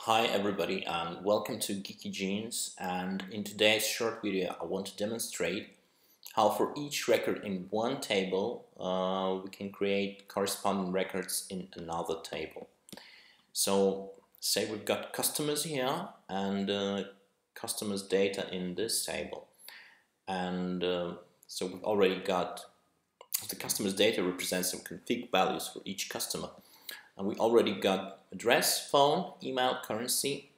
Hi everybody and welcome to Geeky Genes, and in today's short video I want to demonstrate how for each record in one table we can create corresponding records in another table. So say we've got customers here and customers data in this table, and so we've already got the customers data represents some config values for each customer. And we already got address, phone, email, currency,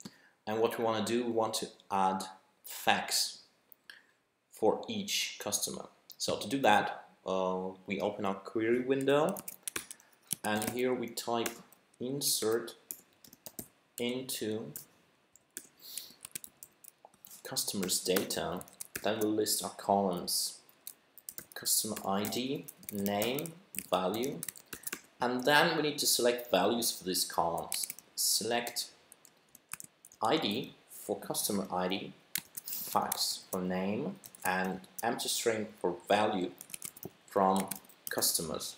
and what we want to do, we want to add fax for each customer. So to do that, we open our query window, and here we type insert into customers data. Then we'll list our columns: customer ID, name, value. And then we need to select values for these columns. Select ID for customer ID, fax for name, and empty string for value from customers.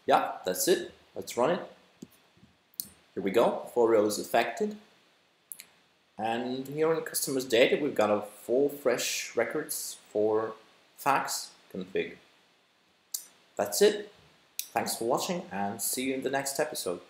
Yeah, that's it. Let's run it. Here we go. 4 rows affected. And here in customers data, we've got our 4 fresh records for fax config. That's it. Thanks for watching and see you in the next episode.